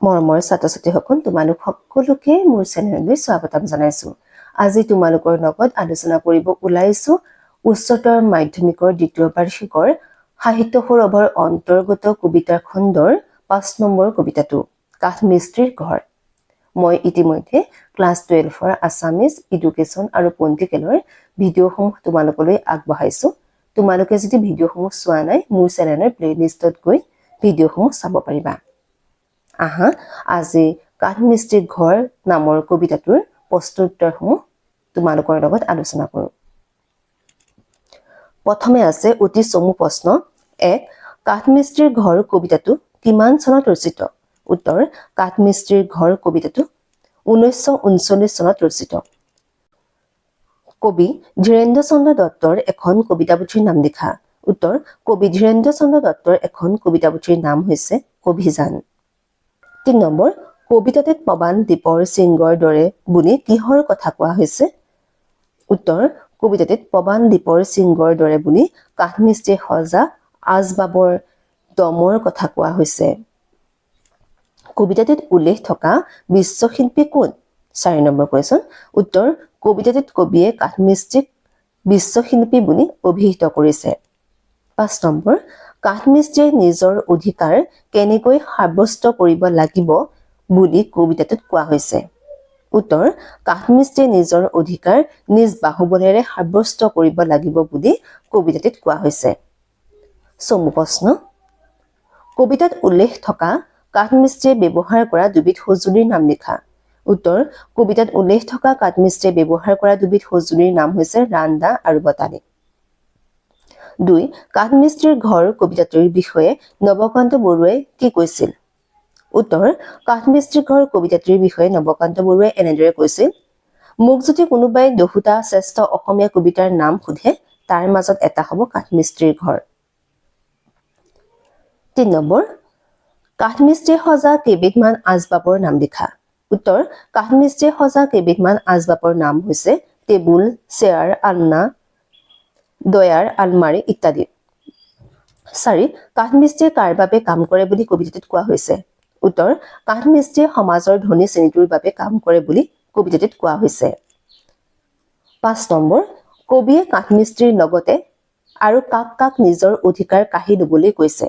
মৰমৰ ছাত্ৰ-ছাত্ৰীসকল তোমালোক সকলোকে মোৰ চেনেললৈ স্বাগতম জনাইছো। আজি তোমালোকৰ লগত আলোচনা কৰিব ওলাইছো উচ্চতৰ মাধ্যমিকৰ দ্বিতীয় বাৰ্ষিকৰ সাহিত্য সৌৰভৰ অন্তৰ্গত কবিতা খণ্ডৰ 5 নম্বৰ কবিতাটো কাঠমিস্ত্ৰীৰ ঘৰ। মই ইতিমধ্যে ক্লাছ 12ৰ আছামিজ এডুকেশ্যন আৰু পলিটিকেলৰ ভিডিঅ'সমূহ তোমালোকলৈ আগবঢ়াইছো। তোমালোকে যদি ভিডিঅ'সমূহ চোৱা নাই মোৰ চেনেলৰ প্লেলিষ্টত গৈ ভিডিঅ'সমূহ চাব পাৰিবা। আহা আজি কাঠমিস্ত্ৰীৰ ঘৰ নামৰ কবিতাটোৰ প্ৰশ্নোত্তৰসমূহ তোমালোকৰ লগত আলোচনা কৰোঁ। প্ৰথমে আছে অতি চমু প্ৰশ্ন 1 কাঠমিস্ত্ৰীৰ ঘৰ কবিতাটো কিমান চনত ৰচিত? উত্তৰ কাঠমিস্ত্ৰীৰ ঘৰ কবিতাটো 1939 চনত ৰচিত। কবি ধীৰেন্দ্ৰ চন্দ্ৰ দত্তৰ এখন কবিতাপুথিৰ নাম লিখা। উত্তৰ কবি ধীৰেন্দ্ৰ চন্দ্ৰ দত্তৰ এখন কবিতাপুথিৰ নাম হৈছে অভিযান। 3 নম্বৰ কবিতাটিত পবান দ্বীপৰ সিংহৰ দৰে বুলি কিহৰ কথা কোৱা হৈছে? উত্তৰ কবিতাটিত পবান দ্বীপৰ সিংহৰ দৰে বুলি কাঠমিস্ত্ৰীয়ে সজা আচবাবৰ দমৰ কথা কোৱা হৈছে। কবিতাটিত উল্লেখ থকা বিশ্বশিল্পী কোন? 4 নম্বৰ কুৱেশ্যন। উত্তৰ কবিতাটিত কবিয়ে কাঠমিস্ত্ৰীক বিশ্বশিল্পী বুলি অভিহিত কৰিছে। 5 নম্বৰ কাঠমিস্ত্ৰীয়ে নিজৰ অধিকাৰ কেনেকৈ সাব্যস্ত কৰিব লাগিব বুলি কবিতাটোত কোৱা হৈছে? উত্তৰ কাঠমিস্ত্ৰীয়ে নিজৰ অধিকাৰ নিজ বাহুবলেৰে সাব্যস্ত কৰিব লাগিব বুলি কবিতাটোত কোৱা হৈছে। চমু প্ৰশ্ন কবিতাত উল্লেখ থকা কাঠমিস্ত্ৰীয়ে ব্যৱহাৰ কৰা দুবিধ সঁজুলিৰ নাম লিখা। উত্তৰ কবিতাত উল্লেখ থকা কাঠমিস্ত্ৰীয়ে ব্যৱহাৰ কৰা দুবিধ সঁজুলিৰ নাম হৈছে ৰান্দা আৰু বটালি। 2 কাঠমিস্ত্ৰীৰ ঘৰ কবিতাটোৰ বিষয়ে নৱকান্ত বৰুৱাই কি কৈছিল? উত্তৰ কাঠমিস্ত্ৰীৰ ঘৰ কবিতাটোৰ বিষয়ে নৱকান্ত বৰুৱাই এনেদৰে কৈছিল মোক যদি কোনোবাই 10টা শ্ৰেষ্ঠ অসমীয়া কবিতাৰ নাম সোধে তাৰ মাজত এটা হ'ব কাঠমিস্ত্ৰীৰ ঘৰ। 3 নম্বৰ কাঠমিস্ত্ৰীয়ে সজা কেইবিধমান আচবাবৰ নাম লিখা। উত্তৰ কাঠমিস্ত্ৰীয়ে সজা কেইবিধমান আচবাবৰ নাম হৈছে টেবুল, চেয়াৰ, আলনা, দয়াৰ, আলমাৰী ইত্যাদি। 4 কাঠমিস্ত্ৰীয়ে কাৰ বাবে কাম কৰে বুলি কবিতাটোত কোৱা হৈছে? উত্তৰ কাঠমিস্ত্ৰীয়ে সমাজৰ ধনী শ্ৰেণীটোৰ বাবে কাম কৰে বুলি কবিতাটোত কোৱা হৈছে। 5 নম্বৰ কবিয়ে কাঠমিস্ত্ৰীৰ লগতে আৰু কাক কাক নিজৰ অধিকাৰ কাঢ়ি ল'বলৈ কৈছে?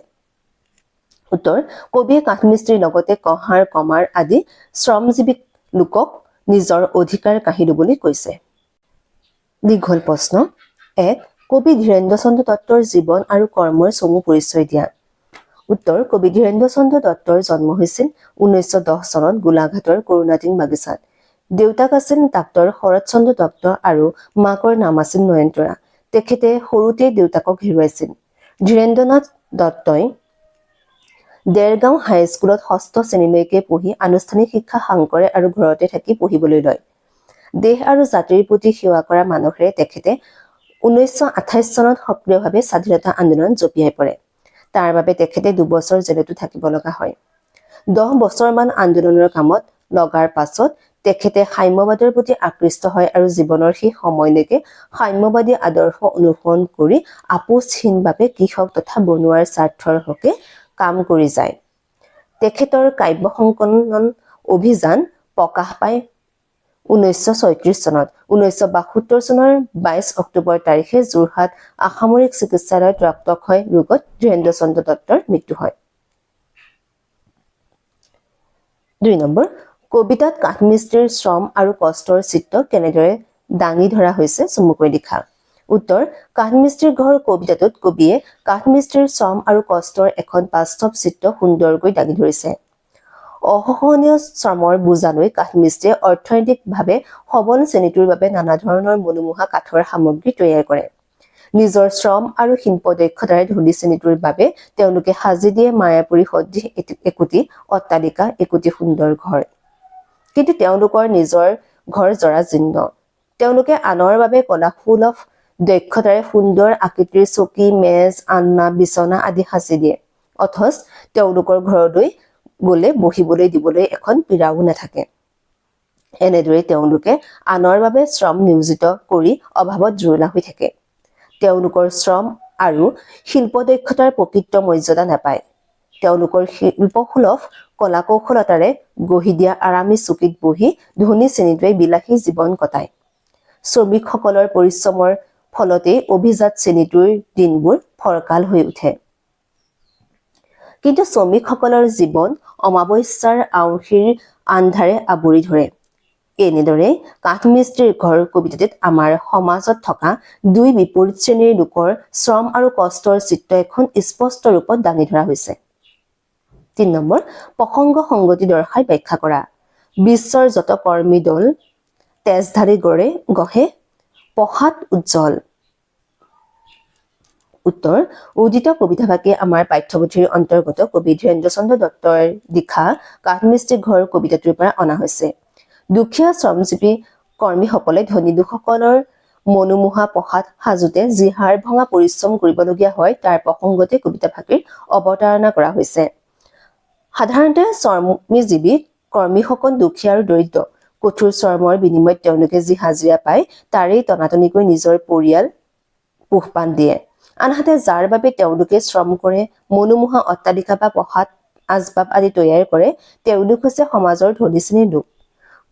উত্তৰ কবিয়ে কাঠমিস্ত্ৰীৰ লগতে কহাৰ কমাৰ আদি শ্ৰমজীৱী লোকক নিজৰ অধিকাৰ কাঢ়ি ল'বলৈ কৈছে। দীঘল প্ৰশ্ন 1 কবি ধীৰেন্দ্ৰ চন্দ্ৰ দত্তৰ জীৱন আৰু কৰ্মৰ চমু পৰিচয় দিয়া। উত্তৰ কবি ধীৰেন্দ্ৰ চন্দ্ৰ দত্তৰ জন্ম হৈছিল 1910 চনত গোলাঘাটৰ কৰুণাটিং বাগিচাত। দেউতাক আছিল ডাক্তৰ শৰৎ চন্দ্ৰ দত্ত আৰু মাকৰ নাম আছিল নয়নতৰা। তেখেতে সৰুতেই দেউতাকক হেৰুৱাইছিল। ধীৰেন্দ্ৰনাথ দত্তই দেৰগাঁও হাইস্কুলত 6ষ্ঠ শ্ৰেণীলৈকে পঢ়ি আনুষ্ঠানিক শিক্ষা সাং কৰে আৰু ঘৰতে থাকি পঢ়িবলৈ লয়। দেশ আৰু জাতিৰ প্ৰতি সেৱা কৰা মানসেৰে তেখেতে 1928 চনত সক্ৰিয়ভাৱে স্বাধীনতা আন্দোলনত জঁপিয়াই পৰে। তাৰ বাবে তেখেতে 2 বছৰ জেলতো থাকিব লগা হয়। 10 বছৰমান আন্দোলনৰ কামত লগাৰ পাছত তেখেতে সাম্যবাদৰ প্ৰতি আকৃষ্ট হয় আৰু জীৱনৰ সেই সময়লৈকে সাম্যবাদী আদৰ্শ অনুসৰণ কৰি আপোচহীনভাৱে কৃষক তথা বনুৱাৰ স্বাৰ্থৰ হকে কাম কৰি যায়। তেখেতৰ কাব্য সংকলন অভিযান প্ৰকাশ পায় 1936 চনত। 1972 চনৰ 22 অক্টোবৰ তাৰিখে যোৰহাট আসামৰিক চিকিৎসালয়ত ৰক্তক্ষয় ৰোগত ধীৰেন্দ্ৰ চন্দ্ৰ দত্তৰ মৃত্যু হয়। 2 নম্বৰ কবিতাত কাঠমিস্ত্ৰীৰ শ্ৰম আৰু কষ্টৰ চিত্ৰ কেনেদৰে দাঙি ধৰা হৈছে চমুকৈ লিখা। উত্তৰ কাঠমিস্ত্ৰীৰ ঘৰ কবিতাটোত কবিয়ে কাঠমিস্ত্ৰীৰ শ্ৰম আৰু কষ্টৰ এখন বাস্তৱ চিত্ৰ সুন্দৰকৈ দাঙি ধৰিছে। অসহনীয় শ্ৰমৰ বোজালৈ কাঠমিস্ত্ৰীয়ে অৰ্থনৈতিকভাৱে সবল শ্ৰেণীটোৰ বাবে নানা ধৰণৰ মনোমোহা কাঠৰ সামগ্ৰী তৈয়াৰ কৰে। নিজৰ শ্ৰম আৰু শিল্প দক্ষতাৰে ধনী শ্ৰেণীটোৰ বাবে তেওঁলোকে সাজি দিয়ে মায়াপুৰী সদৃশ একোটি অট্টালিকা, একোটি সুন্দৰ ঘৰ। কিন্তু তেওঁলোকৰ নিজৰ ঘৰ জৰাজীৰ্ণ। তেওঁলোকে আনৰ বাবে কলাসুলভ দক্ষতাৰে সুন্দৰ আকৃতিৰ চকী, মেজ, আলনা, বিচনা আদি সাজি দিয়ে। অথচ তেওঁলোকৰ ঘৰলৈ গলে বহিবলৈ দিবলৈ এখন পীৰাও নাথাকে। এনেদৰে তেওঁলোকে আনৰ বাবে শ্ৰম নিয়োজিত কৰি অভাৱত জুৰুলা হৈ থাকে। তেওঁলোকৰ শ্ৰম আৰু শিল্প দক্ষতাৰ প্ৰকৃত মৰ্যাদা নাপায়। তেওঁলোকৰ শিল্পসুলভ কলা কৌশলতাৰে গঢ়ি দিয়া আৰামী চকীত বহি ধনী শ্ৰেণীটোৱে বিলাসী জীৱন কটায়। শ্ৰমিকসকলৰ পৰিশ্ৰমৰ ফলতেই অভিজাত শ্ৰেণীটোৰ দিনবোৰ ফৰকাল হৈ উঠে। কিন্তু শ্ৰমিকসকলৰ জীৱন অমাৱস্যাৰ আঁউসীৰ আন্ধাৰে আৱৰি ধৰে। এনেদৰে কাঠমিস্ত্ৰীৰ ঘৰ কবিতাটিত আমাৰ সমাজত থকা দুই বিপৰীত শ্ৰেণীৰ লোকৰ শ্ৰম আৰু কষ্টৰ চিত্ৰ এখন স্পষ্ট ৰূপত দাঙি ধৰা হৈছে। ৩ নম্বৰ, প্ৰসংগ সংগতি দৰ্শাই ব্যাখ্যা কৰা। বিশ্বৰ যত কৰ্মী দল তেজধাৰী গঢ়ে পঢ়াত উজ্জ্বল। উত্তৰ, উদিত কবিতাভাগে আমাৰ পাঠ্যপুথিৰ অন্তৰ্গত কবি ধীৰেন্দ্ৰ চন্দ্ৰ দত্তৰ লিখা কাঠমিস্ত্ৰী ঘৰ কবিতাটোৰ পৰা অনা হৈছে। দুখীয়া শ্ৰমজীৱী কৰ্মীসকলে ধনী লোকসকলৰ মনোমোহা পঢ়াত সাজোতে যি হাৰ ভঙা পৰিশ্ৰম কৰিবলগীয়া হয় তাৰ প্ৰসংগতে কবিতাভাগিৰ অৱতাৰণা কৰা হৈছে। সাধাৰণতে শ্ৰমজীৱী কৰ্মীসকল দুখীয়া আৰু দৰিদ্ৰ। কঠোৰ শ্ৰমৰ বিনিময়ত তেওঁলোকে যি হাজিৰা পায় তাৰেই টনাটনিকৈ নিজৰ পৰিয়াল পোহপাল দিয়ে। আনহাতে যাৰ বাবে তেওঁলোকে শ্ৰম কৰে, মনোমোহা অট্টালিকা বা পঢ়াত আচবাব আদি তৈয়াৰ কৰে, তেওঁলোক হৈছে সমাজৰ ধনী শ্ৰেণীৰ লোক।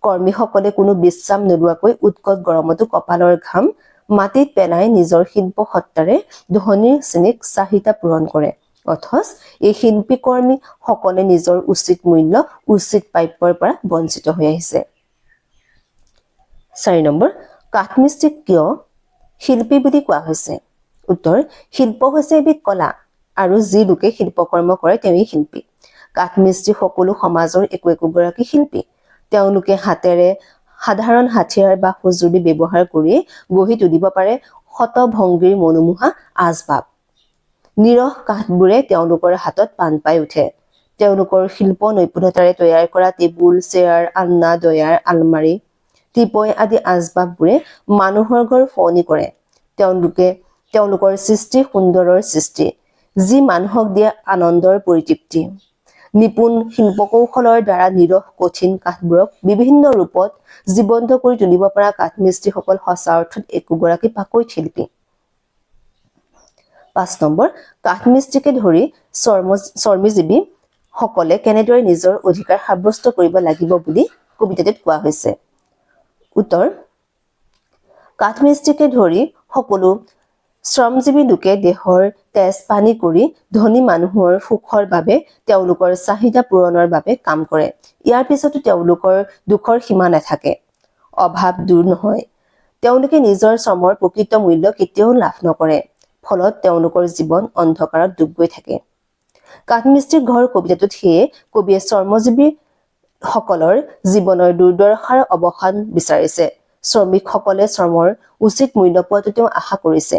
কৰ্মীসকলে কোনো বিশ্ৰাম নোলোৱাকৈ উৎকট গৰমতো কঁপালৰ ঘাম মাটিত পেলাই নিজৰ শিল্প সত্তাৰে ধনী শ্ৰেণীক চাহিদা পূৰণ কৰে। অথচ এই শিল্পী কৰ্মী সকলে নিজৰ উচিত মূল্য, উচিত প্ৰাপ্যৰ পৰা বঞ্চিত হৈ আহিছে। ৪ নম্বৰ, কাঠমিস্ত্ৰীক কিয় শিল্পী বুলি কোৱা হৈছে? উত্তৰ, শিল্প হৈছে এবিধ কলা আৰু যি লোকে শিল্পকৰ্ম কৰে তেওঁই শিল্পী। কাঠমিস্ত্ৰী সকলো সমাজৰ একোগৰাকী শিল্পী। তেওঁলোকে হাতেৰে সাধাৰণ হাথিয়াৰ বা সঁজুলি ব্যৱহাৰ কৰি গঢ়ি তুলিব পাৰে শত ভংগীৰ মনোমোহা আচবাব। নিৰহ কাঠবোৰে তেওঁলোকৰ হাতত প্ৰাণ পাই উঠে। তেওঁলোকৰ শিল্প নৈপুণ্যতাৰে তৈয়াৰ কৰা টেবুল, চেয়াৰ, আলনা, ডয়াৰ, আলমাৰী, টিপৈ আদি আচবাববোৰে মানুহৰ ঘৰ শুৱনি কৰে। তেওঁলোকৰ সৃষ্টি সুন্দৰৰ সৃষ্টি, যি মানুহক দিয়ে আনন্দৰ পৰিতৃপ্তি। নিপুণ শিল্পকৌশলৰ দ্বাৰা নিৰহ কঠিন কাঠবোৰক বিভিন্ন ৰূপত জীৱন্ত কৰি তুলিব পৰা কাঠমিস্ত্ৰীসকল সঁচা অৰ্থত একোগৰাকী পাকৈত শিল্পী। ৫ নম্বৰ, কাঠমিস্ত্ৰীকে ধৰি শ্ৰমজীৱী সকলে কেনেদৰে নিজৰ অধিকাৰ সাব্যস্ত কৰিব লাগিব বুলি কবিতাটিত কোৱা হৈছে? উত্তৰ, কাঠমিস্ত্ৰীকে ধৰি সকলো শ্ৰমজীৱী লোকে দেহৰ তেজ পানী কৰি ধনী মানুহৰ সুখৰ বাবে, তেওঁলোকৰ চাহিদা পূৰণৰ বাবে কাম কৰে। ইয়াৰ পিছতো তেওঁলোকৰ দুখৰ সীমা নাথাকে, অভাৱ দূৰ নহয়। তেওঁলোকে নিজৰ শ্ৰমৰ প্ৰকৃত মূল্য কেতিয়াও লাভ নকৰে। ফলত তেওঁলোকৰ জীৱন অন্ধকাৰত ডুব গৈ থাকে। কাঠমিস্ত্ৰী ঘৰ কবিতাটোত সেয়ে কবিয়ে শ্ৰমজীৱী সকলৰ জীৱনৰ দুৰ্দশাৰ অৱসান বিচাৰিছে। শ্ৰমিকসকলে শ্ৰমৰ উচিত মূল্য পোৱাটো তেওঁ আশা কৰিছে।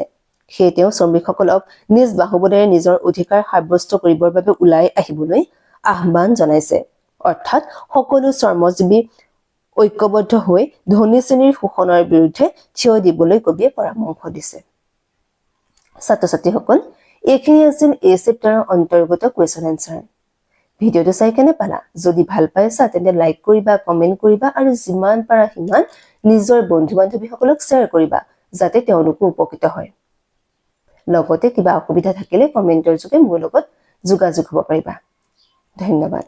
সেয়ে তেওঁ শ্ৰমিকসকলক নিজ বাহুবলেৰে নিজৰ অধিকাৰ সাব্যস্ত কৰিবৰ বাবে ওলাই আহিবলৈ আহ্বান জনাইছে। অৰ্থাৎ সকলো শ্ৰমজীৱী ঐক্যবদ্ধ হৈ ধনী শ্ৰেণীৰ শোষণৰ বিৰুদ্ধে থিয় দিবলৈ কবিয়ে পৰামৰ্শ দিছে। ছাত্ৰ ছাত্ৰীসকল, এইখিনি আছিল এই চেপ্টাৰৰ অন্তৰ্গত কুৱেশ্যন এনচাৰ। ভিডিঅ'টো চাই কেনে পালা? যদি ভাল পাইছা তেন্তে লাইক কৰিবা, কমেণ্ট কৰিবা আৰু যিমান পাৰা সিমান নিজৰ বন্ধু বান্ধৱীসকলক শ্বেয়াৰ কৰিবা যাতে তেওঁলোকো উপকৃত হয়। লগতে কিবা অসুবিধা থাকিলে কমেণ্টৰ যোগে মোৰ লগত যোগাযোগ হ'ব পাৰিবা। ধন্যবাদ।